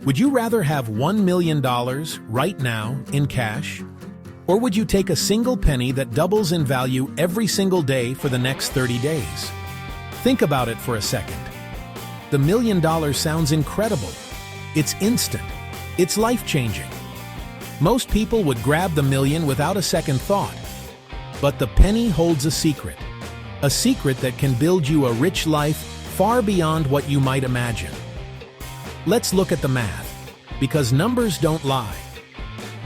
Would you rather have $1 million right now in cash? Or would you take a single penny that doubles in value every single day for the next 30 days? Think about it for a second. The $1 million sounds incredible. It's instant. It's life-changing. Most people would grab the million without a second thought. But the penny holds a secret that can build you a rich life far beyond what you might imagine. Let's look at the math, because numbers don't lie.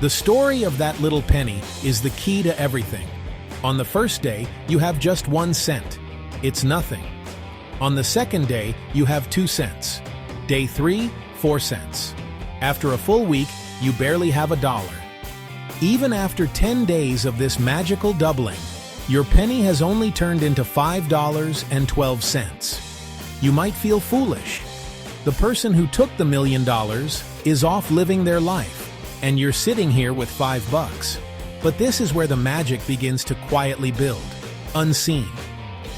The story of that little penny is the key to everything. On the first day, you have just 1 cent. It's nothing. On the second day, you have 2 cents. Day 3, 4 cents. After a full week, you barely have $1. Even after 10 days of this magical doubling, your penny has only turned into $5.12. You might feel foolish. The person who took the $1 million is off living their life, and you're sitting here with $5. But this is where the magic begins to quietly build, unseen.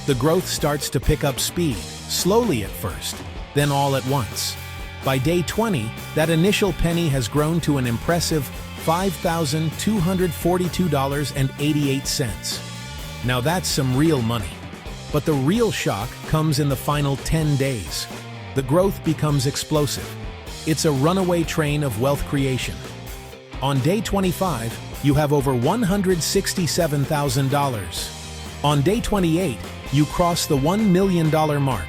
The growth starts to pick up speed, slowly at first, then all at once. By day 20, that initial penny has grown to an impressive $5,242.88. Now that's some real money. But the real shock comes in the final 10 days. The growth becomes explosive. It's a runaway train of wealth creation. On day 25, you have over $167,000. On day 28, you cross the $1 million mark.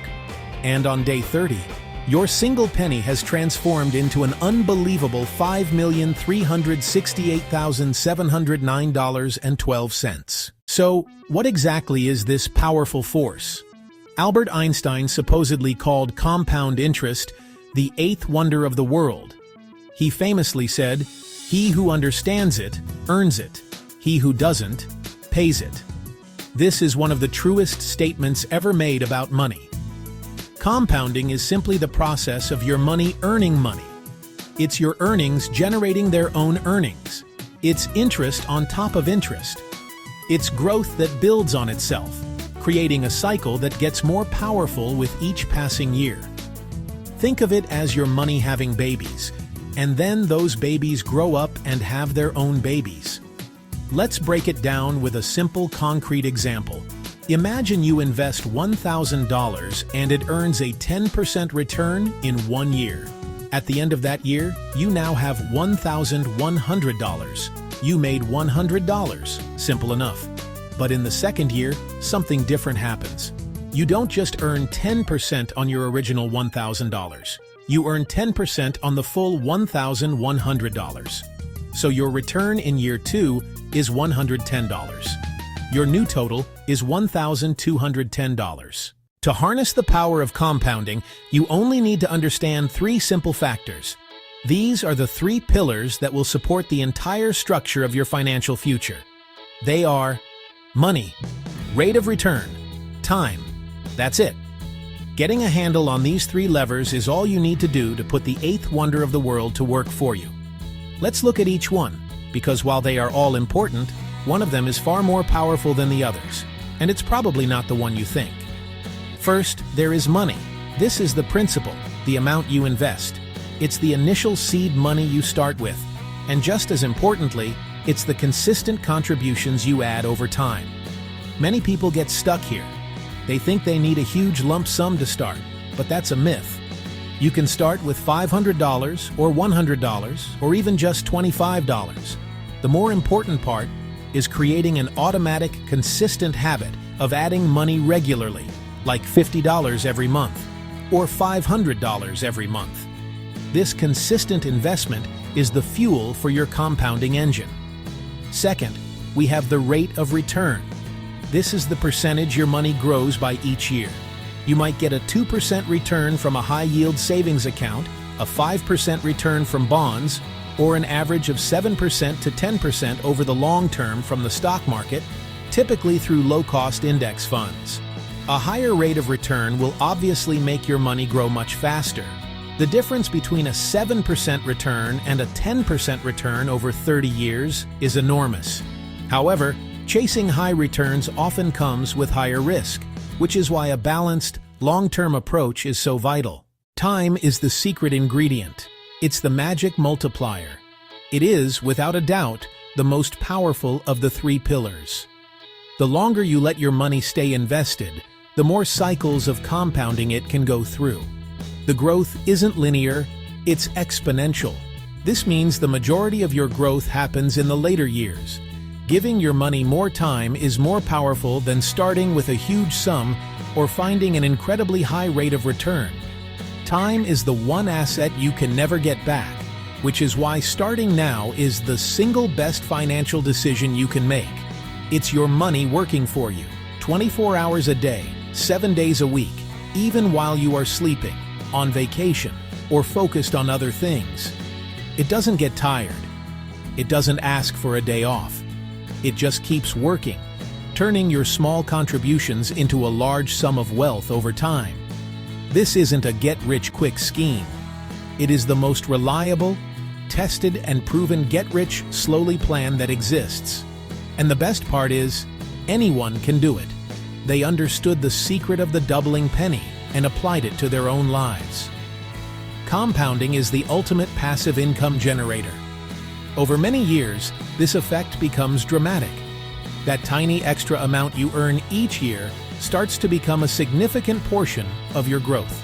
And on day 30, your single penny has transformed into an unbelievable $5,368,709.12. So, what exactly is this powerful force? Albert Einstein supposedly called compound interest the 8th wonder of the world. He famously said, "He who understands it, earns it. He who doesn't, pays it." This is one of the truest statements ever made about money. Compounding is simply the process of your money earning money. It's your earnings generating their own earnings. It's interest on top of interest. It's growth that builds on itself, creating a cycle that gets more powerful with each passing year. Think of it as your money having babies, and then those babies grow up and have their own babies. Let's break it down with a simple concrete example. Imagine you invest $1,000 and it earns a 10% return in 1 year. At the end of that year, you now have $1,100. You made $100. Simple enough. But in the second year, something different happens. You don't just earn 10% on your original $1,000. You earn 10% on the full $1,100. So your return in year 2 is $110. Your new total is $1,210. To harness the power of compounding, you only need to understand 3 simple factors. These are the 3 pillars that will support the entire structure of your financial future. They are money, rate of return, time. That's it. Getting a handle on these 3 levers is all you need to do to put the 8th wonder of the world to work for you. Let's look at each one, because while they are all important, one of them is far more powerful than the others, and it's probably not the one you think. First, there is money. This is the principal, the amount you invest. It's the initial seed money you start with, and just as importantly, it's the consistent contributions you add over time. Many people get stuck here. They think they need a huge lump sum to start, but that's a myth. You can start with $500 or $100 or even just $25. The more important part is creating an automatic, consistent habit of adding money regularly, like $50 every month or $500 every month. This consistent investment is the fuel for your compounding engine. Second, we have the rate of return. This is the percentage your money grows by each year. You might get a 2% return from a high-yield savings account, a 5% return from bonds, or an average of 7% to 10% over the long term from the stock market, typically through low-cost index funds. A higher rate of return will obviously make your money grow much faster. The difference between a 7% return and a 10% return over 30 years is enormous. However, chasing high returns often comes with higher risk, which is why a balanced, long-term approach is so vital. Time is the secret ingredient. It's the magic multiplier. It is, without a doubt, the most powerful of the three pillars. The longer you let your money stay invested, the more cycles of compounding it can go through. The growth isn't linear, it's exponential. This means the majority of your growth happens in the later years. Giving your money more time is more powerful than starting with a huge sum or finding an incredibly high rate of return. Time is the one asset you can never get back, which is why starting now is the single best financial decision you can make. It's your money working for you, 24 hours a day, 7 days a week, even while you are sleeping, on vacation, or focused on other things. It doesn't get tired. It doesn't ask for a day off. It just keeps working, turning your small contributions into a large sum of wealth over time. This isn't a get-rich-quick scheme. It is the most reliable, tested, and proven get-rich-slowly plan that exists. And the best part is, anyone can do it. They understood the secret of the doubling penny and applied it to their own lives. Compounding is the ultimate passive income generator. Over many years, this effect becomes dramatic. That tiny extra amount you earn each year starts to become a significant portion of your growth.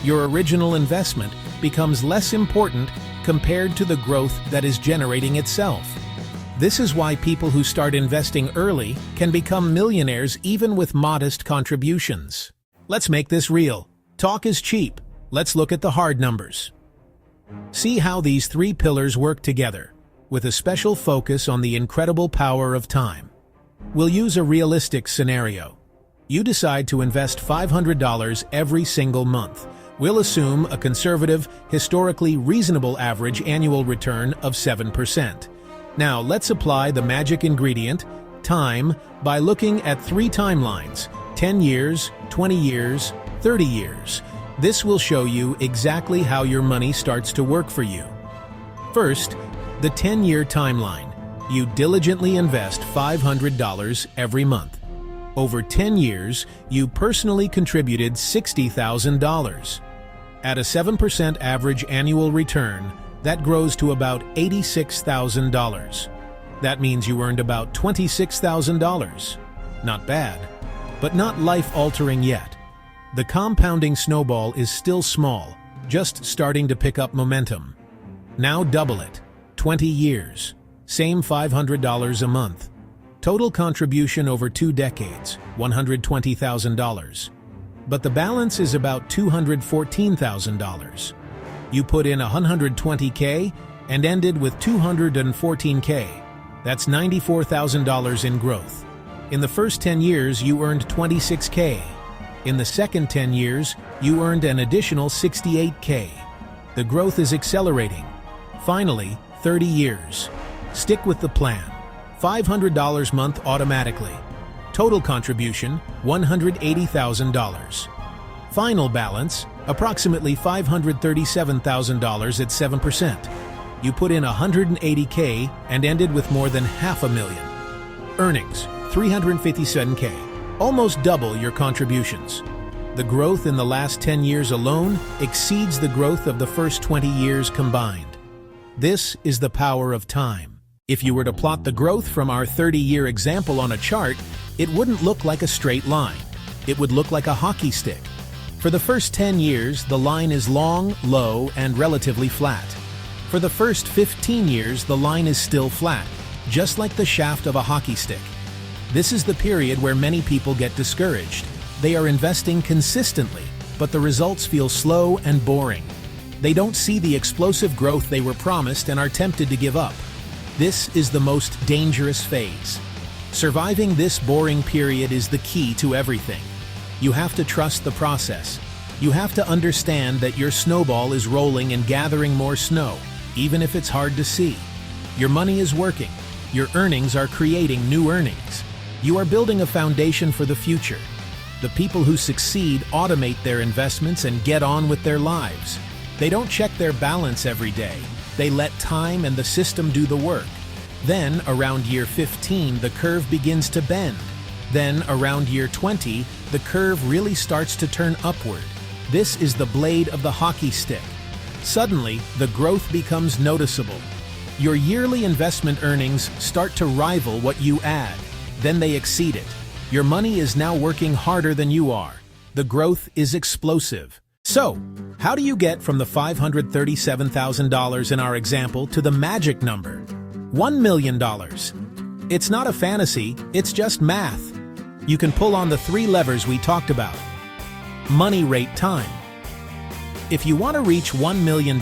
Your original investment becomes less important compared to the growth that is generating itself. This is why people who start investing early can become millionaires even with modest contributions. Let's make this real. Talk is cheap. Let's look at the hard numbers. See how these three pillars work together, with a special focus on the incredible power of time. We'll use a realistic scenario. You decide to invest $500 every single month. We'll assume a conservative, historically reasonable average annual return of 7%. Now, let's apply the magic ingredient, time, by looking at three timelines: 10 years, 20 years, 30 years. This will show you exactly how your money starts to work for you. First, the 10-year timeline. You diligently invest $500 every month. Over 10 years, you personally contributed $60,000. At a 7% average annual return, that grows to about $86,000. That means you earned about $26,000. Not bad, but not life-altering yet. The compounding snowball is still small, just starting to pick up momentum. Now double it. 20 years. Same $500 a month. Total contribution over 2 decades, $120,000. But the balance is about $214,000. You put in $120K and ended with $214K. That's $94,000 in growth. In the first 10 years, you earned $26K. In the second 10 years, you earned an additional $68K. The growth is accelerating. Finally, 30 years. Stick with the plan. $500 month automatically. Total contribution, $180,000. Final balance, approximately $537,000 at 7%. You put in $180K and ended with more than $500,000. Earnings, $357K. Almost double your contributions. The growth in the last 10 years alone exceeds the growth of the first 20 years combined. This is the power of time. If you were to plot the growth from our 30-year example on a chart, it wouldn't look like a straight line. It would look like a hockey stick. For the first 10 years, the line is long, low, and relatively flat. For the first 15 years, the line is still flat, just like the shaft of a hockey stick. This is the period where many people get discouraged. They are investing consistently, but the results feel slow and boring. They don't see the explosive growth they were promised and are tempted to give up. This is the most dangerous phase. Surviving this boring period is the key to everything. You have to trust the process. You have to understand that your snowball is rolling and gathering more snow, even if it's hard to see. Your money is working. Your earnings are creating new earnings. You are building a foundation for the future. The people who succeed automate their investments and get on with their lives. They don't check their balance every day. They let time and the system do the work. Then, around year 15, the curve begins to bend. Then, around year 20, the curve really starts to turn upward. This is the blade of the hockey stick. Suddenly, the growth becomes noticeable. Your yearly investment earnings start to rival what you add. Then they exceed it. Your money is now working harder than you are. The growth is explosive. So, how do you get from the $537,000 in our example to the magic number, $1 million? It's not a fantasy, it's just math. You can pull on the 3 levers we talked about. Money, rate, time. If you want to reach $1 million,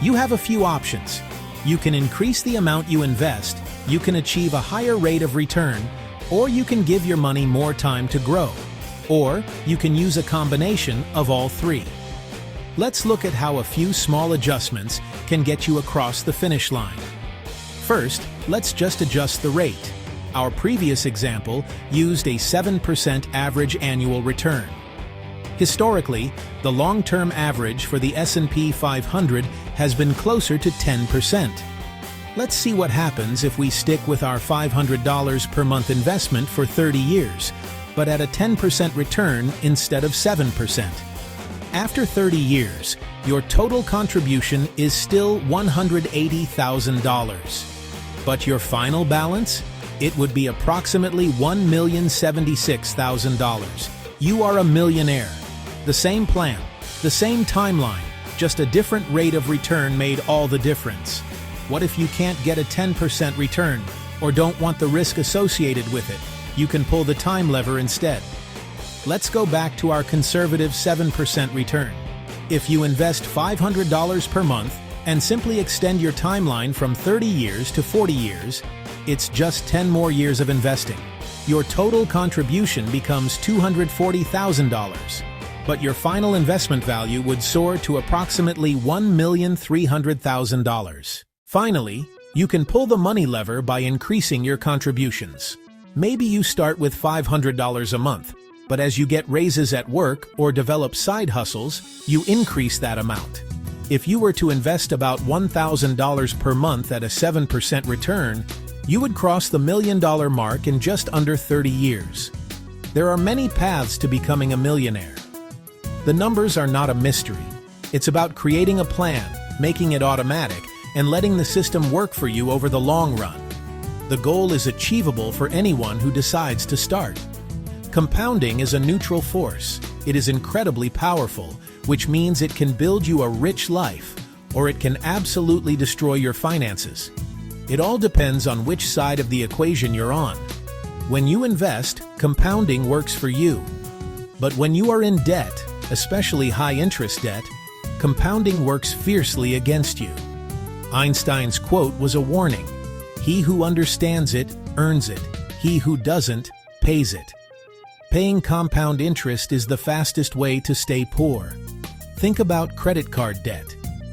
you have a few options. You can increase the amount you invest, you can achieve a higher rate of return, or you can give your money more time to grow. Or you can use a combination of all 3. Let's look at how a few small adjustments can get you across the finish line. First, let's just adjust the rate. Our previous example used a 7% average annual return. Historically, the long-term average for the S&P 500 has been closer to 10%. Let's see what happens if we stick with our $500 per month investment for 30 years, but at a 10% return instead of 7%. After 30 years, your total contribution is still $180,000. But your final balance? It would be approximately $1,076,000. You are a millionaire. The same plan, the same timeline, just a different rate of return made all the difference. What if you can't get a 10% return, or don't want the risk associated with it? You can pull the time lever instead. Let's go back to our conservative 7% return. If you invest $500 per month and simply extend your timeline from 30 years to 40 years, it's just 10 more years of investing. Your total contribution becomes $240,000, but your final investment value would soar to approximately $1,300,000. Finally, you can pull the money lever by increasing your contributions. Maybe you start with $500 a month, but as you get raises at work or develop side hustles, you increase that amount. If you were to invest about $1,000 per month at a 7% return, you would cross the $1 million mark in just under 30 years. There are many paths to becoming a millionaire. The numbers are not a mystery. It's about creating a plan, making it automatic, and letting the system work for you over the long run. The goal is achievable for anyone who decides to start. Compounding is a neutral force. It is incredibly powerful, which means it can build you a rich life, or it can absolutely destroy your finances. It all depends on which side of the equation you're on. When you invest, compounding works for you. But when you are in debt, especially high-interest debt, compounding works fiercely against you. Einstein's quote was a warning: "He who understands it, earns it. He who doesn't, pays it." Paying compound interest is the fastest way to stay poor. Think about credit card debt.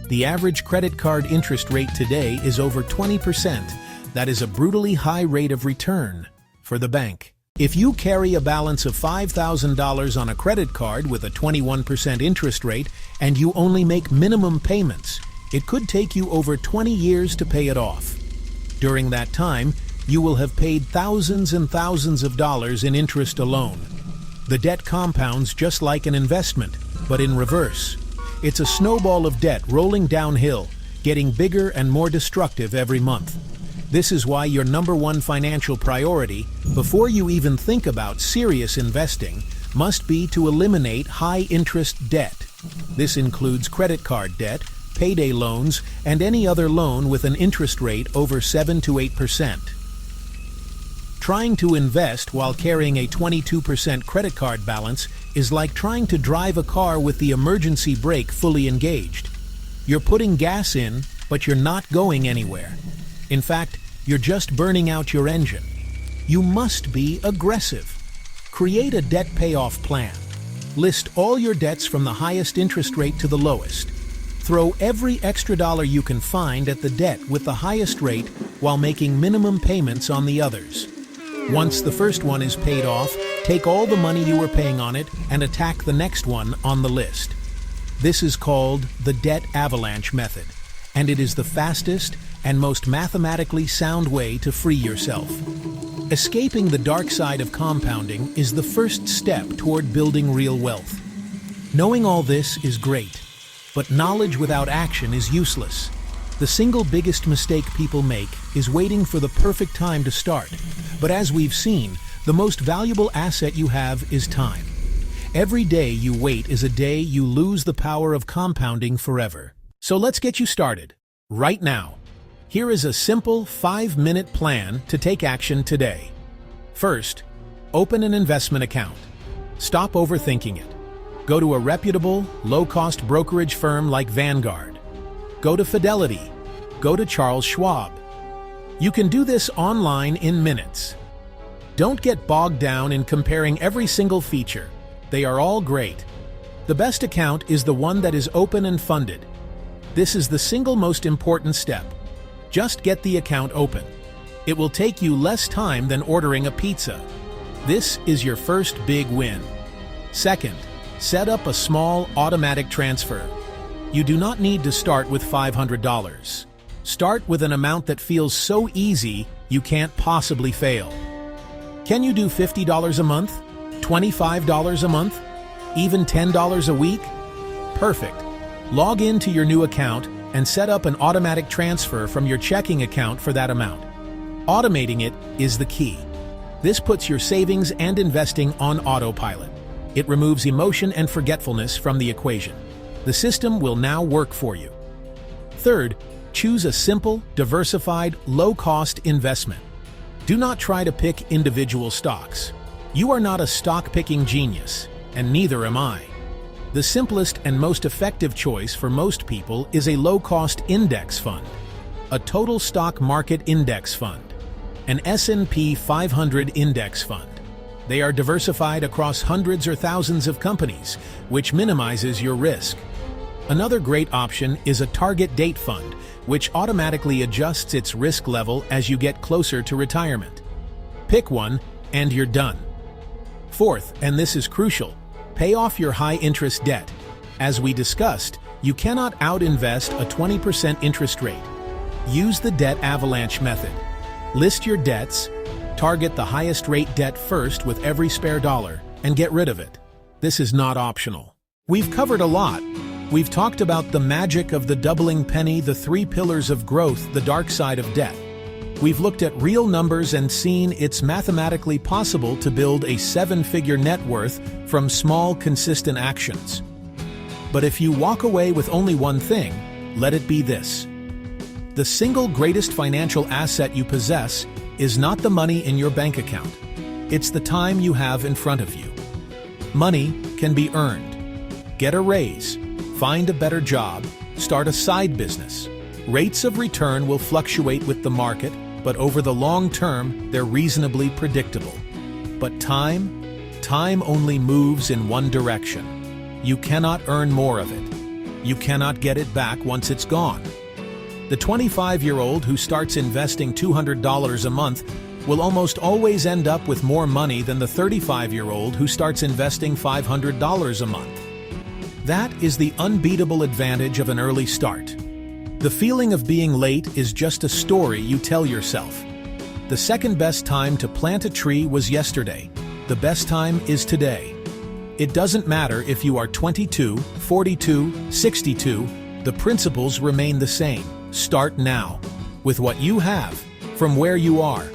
The average credit card interest rate today is over 20%. That is a brutally high rate of return for the bank. If you carry a balance of $5,000 on a credit card with a 21% interest rate and you only make minimum payments, it could take you over 20 years to pay it off. During that time, you will have paid thousands and thousands of dollars in interest alone. The debt compounds just like an investment, but in reverse. It's a snowball of debt rolling downhill, getting bigger and more destructive every month. This is why your number one financial priority, before you even think about serious investing, must be to eliminate high-interest debt. This includes credit card debt, payday loans, and any other loan with an interest rate over 7 to 8%. Trying to invest while carrying a 22% credit card balance is like trying to drive a car with the emergency brake fully engaged. You're putting gas in, but you're not going anywhere. In fact, you're just burning out your engine. You must be aggressive. Create a debt payoff plan. List all your debts from the highest interest rate to the lowest. Throw every extra dollar you can find at the debt with the highest rate while making minimum payments on the others. Once the first one is paid off, take all the money you were paying on it and attack the next one on the list. This is called the debt avalanche method, and it is the fastest and most mathematically sound way to free yourself. Escaping the dark side of compounding is the first step toward building real wealth. Knowing all this is great, But knowledge without action is useless. The single biggest mistake people make is waiting for the perfect time to start. But as we've seen, the most valuable asset you have is time. Every day you wait is a day you lose the power of compounding forever. So let's get you started, right now. Here is a simple 5-minute plan to take action today. First, open an investment account. Stop overthinking it. Go to a reputable, low-cost brokerage firm like Vanguard. Go to Fidelity. Go to Charles Schwab. You can do this online in minutes. Don't get bogged down in comparing every single feature. They are all great. The best account is the one that is open and funded. This is the single most important step. Just get the account open. It will take you less time than ordering a pizza. This is your first big win. Second, set up a small automatic transfer. You do not need to start with $500. Start with an amount that feels so easy you can't possibly fail. Can you do $50 a month? $25 a month? Even $10 a week? Perfect. Log into your new account and set up an automatic transfer from your checking account for that amount. Automating it is the key. This puts your savings and investing on autopilot. It removes emotion and forgetfulness from the equation. The system will now work for you. Third, choose a simple, diversified, low-cost investment. Do not try to pick individual stocks. You are not a stock-picking genius, and neither am I. The simplest and most effective choice for most people is a low-cost index fund, a total stock market index fund, an S&P 500 index fund. They are diversified across hundreds or thousands of companies, which minimizes your risk. Another great option is a target date fund, which automatically adjusts its risk level as you get closer to retirement. Pick one, and you're done. Fourth, and this is crucial, pay off your high-interest debt. As we discussed, you cannot out-invest a 20% interest rate. Use the debt avalanche method. List your debts, target the highest rate debt first with every spare dollar, and get rid of it. This is not optional. We've covered a lot. We've talked about the magic of the doubling penny, the 3 pillars of growth, the dark side of debt. We've looked at real numbers and seen it's mathematically possible to build a 7-figure net worth from small, consistent actions. But if you walk away with only one thing, let it be this. The single greatest financial asset you possess is not the money in your bank account. It's the time you have in front of you. Money can be earned. Get a raise, find a better job, start a side business. Rates of return will fluctuate with the market, but over the long term, they're reasonably predictable. But time only moves in one direction. You cannot earn more of it. You cannot get it back once it's gone. The 25-year-old who starts investing $200 a month will almost always end up with more money than the 35-year-old who starts investing $500 a month. That is the unbeatable advantage of an early start. The feeling of being late is just a story you tell yourself. The second best time to plant a tree was yesterday. The best time is today. It doesn't matter if you are 22, 42, 62, the principles remain the same. Start now. With what you have, from where you are.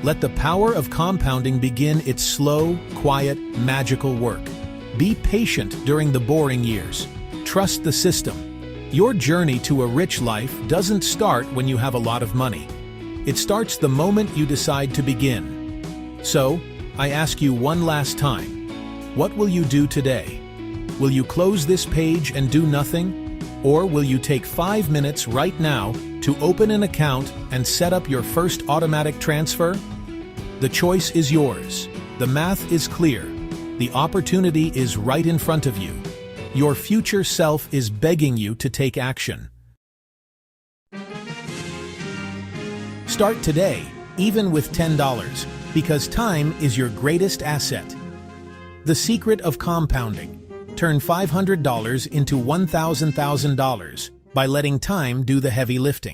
Let the power of compounding begin its slow, quiet, magical work. Be patient during the boring years. Trust the system. Your journey to a rich life doesn't start when you have a lot of money. It starts the moment you decide to begin. So, I ask you one last time, what will you do today? Will you close this page and do nothing? Or will you take 5 minutes right now to open an account and set up your first automatic transfer? The choice is yours. The math is clear. The opportunity is right in front of you. Your future self is begging you to take action. Start today, even with $10, because time is your greatest asset. The secret of compounding. Turn $500 into $1,000 by letting time do the heavy lifting.